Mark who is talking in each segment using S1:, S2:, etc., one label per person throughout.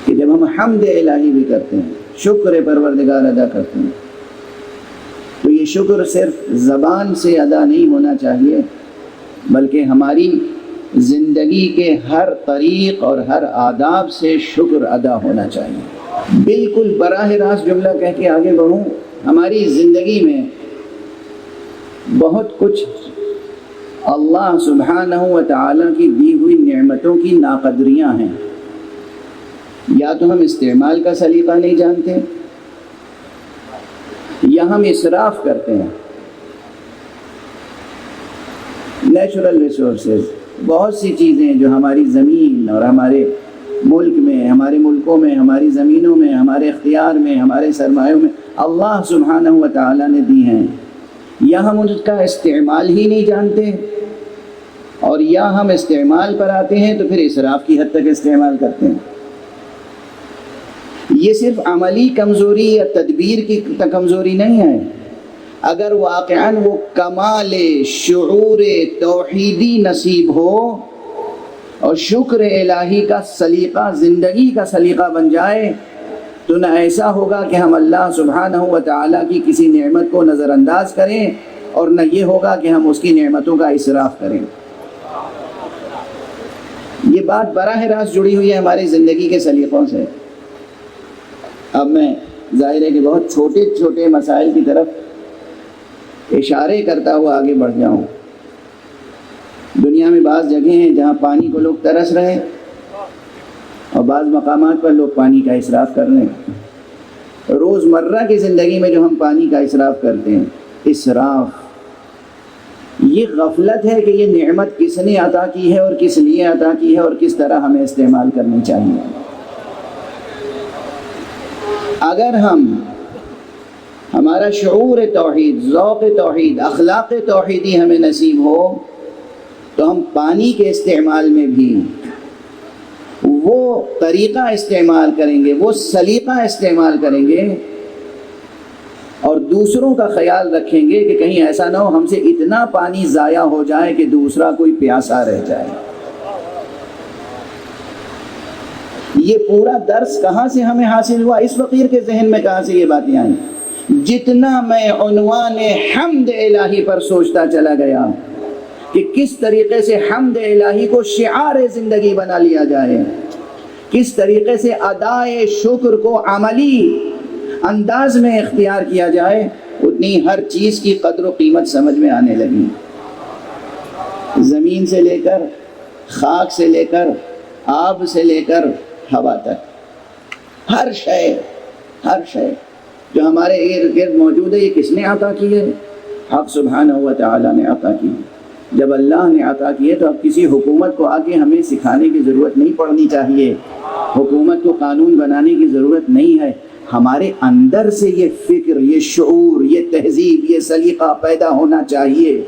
S1: کہ جب ہم حمد الہی بھی کرتے ہیں، شکر پروردگار ادا کرتے ہیں، تو یہ شکر صرف زبان سے ادا نہیں ہونا چاہیے، بلکہ ہماری زندگی کے ہر طریق اور ہر آداب سے شکر ادا ہونا چاہیے۔ بالکل براہ راست جملہ کہہ کے آگے بڑھوں، ہماری زندگی میں بہت کچھ اللہ سبحانہ و تعالیٰ کی دی ہوئی نعمتوں کی ناقدریاں ہیں۔ یا تو ہم استعمال کا سلیقہ نہیں جانتے، یا ہم اسراف کرتے ہیں۔ نیچرل ریسورسز، بہت سی چیزیں جو ہماری زمین اور ہمارے ملک میں، ہمارے ملکوں میں، ہماری زمینوں میں، ہمارے اختیار میں، ہمارے سرمایوں میں اللہ سبحانہ و تعالیٰ نے دی ہیں، یا ہم ان کا استعمال ہی نہیں جانتے، اور یا ہم استعمال پر آتے ہیں تو پھر اسراف کی حد تک استعمال کرتے ہیں۔ یہ صرف عملی کمزوری یا تدبیر کی کمزوری نہیں ہے، اگر واقعاً وہ کمال شعور توحیدی نصیب ہو اور شکر الہی کا سلیقہ زندگی کا سلیقہ بن جائے، تو نہ ایسا ہوگا کہ ہم اللہ سبحانہ و تعالیٰ کی کسی نعمت کو نظر انداز کریں، اور نہ یہ ہوگا کہ ہم اس کی نعمتوں کا اسراف کریں۔ یہ بات براہ راست جڑی ہوئی ہے ہماری زندگی کے سلیقوں سے۔ اب میں ظاہر ہے کہ بہت چھوٹے چھوٹے مسائل کی طرف اشارے کرتا ہوا آگے بڑھ جاؤں۔ دنیا میں بعض جگہیں ہیں جہاں پانی کو لوگ ترس رہے ہیں، اور بعض مقامات پر لوگ پانی کا اسراف کر رہے ہیں۔ روزمرہ کی زندگی میں جو ہم پانی کا اسراف کرتے ہیں، اسراف یہ غفلت ہے کہ یہ نعمت کس نے عطا کی ہے اور کس لیے عطا کی ہے اور کس طرح ہمیں استعمال کرنی چاہیے۔ اگر ہمارا شعور توحید، ذوق توحید، اخلاق توحیدی ہمیں نصیب ہو، تو ہم پانی کے استعمال میں بھی وہ طریقہ استعمال کریں گے، وہ سلیقہ استعمال کریں گے، اور دوسروں کا خیال رکھیں گے کہ کہیں ایسا نہ ہو ہم سے اتنا پانی ضائع ہو جائے کہ دوسرا کوئی پیاسا رہ جائے۔ یہ پورا درس کہاں سے ہمیں حاصل ہوا؟ اس فقیر کے ذہن میں کہاں سے یہ باتیں آئیں؟ جتنا میں عنوان حمد الہی پر سوچتا چلا گیا کہ کس طریقے سے حمد الہی کو شعار زندگی بنا لیا جائے، کس طریقے سے ادائے شکر کو عملی انداز میں اختیار کیا جائے، اتنی ہر چیز کی قدر و قیمت سمجھ میں آنے لگی۔ زمین سے لے کر، خاک سے لے کر، آب سے لے کر ہوا تک، ہر شے جو ہمارے ارد گرد موجود ہے، یہ کس نے عطا کی ہے؟ حق سبحانہ و تعالیٰ نے عطا کی۔ جب اللہ نے عطا کی ہے تو اب کسی حکومت کو آگے ہمیں سکھانے کی ضرورت نہیں پڑنی چاہیے، حکومت کو قانون بنانے کی ضرورت نہیں ہے۔ ہمارے اندر سے یہ فکر، یہ شعور، یہ تہذیب، یہ سلیقہ پیدا ہونا چاہیے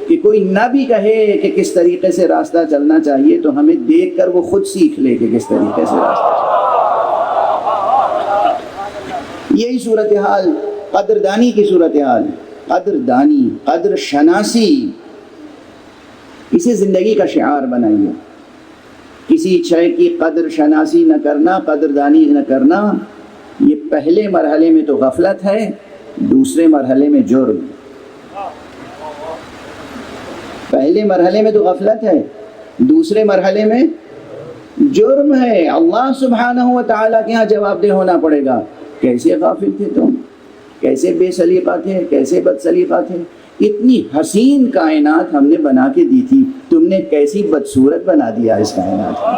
S1: کہ کوئی نہ بھی کہے کہ کس طریقے سے راستہ چلنا چاہیے، تو ہمیں دیکھ کر وہ خود سیکھ لے کہ کس طریقے سے راستہ چلنا۔ یہی صورتحال قدردانی کی صورتحال، قدردانی، قدر شناسی، اسے زندگی کا شعار بنائیے۔ کسی شے کی قدر شناسی نہ کرنا، قدردانی نہ کرنا، یہ پہلے مرحلے میں تو غفلت ہے، دوسرے مرحلے میں جرم۔ پہلے مرحلے میں تو غفلت ہے، دوسرے مرحلے میں جرم ہے۔ اللہ سبحانہ و تعالیٰ کے ہاں جواب دہ ہونا پڑے گا۔ کیسے غافل تھے تم، کیسے بے سلیقہ تھے، کیسے بد سلیقہ تھے، اتنی حسین کائنات ہم نے بنا کے دی تھی، تم نے کیسی بدصورت بنا دیا اس کائنات کو،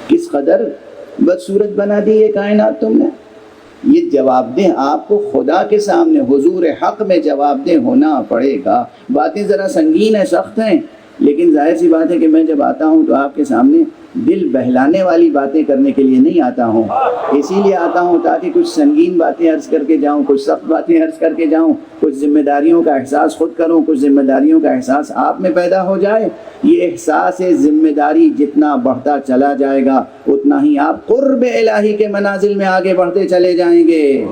S1: کس قدر بدصورت بنا دی یہ کائنات تم نے۔ یہ جواب دہ آپ کو خدا کے سامنے حضور حق میں جواب دہ ہونا پڑے گا۔ باتیں ذرا سنگین ہیں، سخت ہیں، لیکن ظاہر سی بات ہے کہ میں جب آتا ہوں تو آپ کے سامنے دل بہلانے والی باتیں کرنے کے لیے نہیں آتا ہوں، اسی لیے آتا ہوں تاکہ کچھ سنگین باتیں عرض کر کے جاؤں، کچھ سخت باتیں عرض کر کے جاؤں، کچھ ذمہ داریوں کا احساس خود کروں، کچھ ذمہ داریوں کا احساس آپ میں پیدا ہو جائے۔ یہ احساس ذمہ داری جتنا بڑھتا چلا جائے گا، اتنا ہی آپ قرب الہی کے منازل میں آگے بڑھتے چلے جائیں گے۔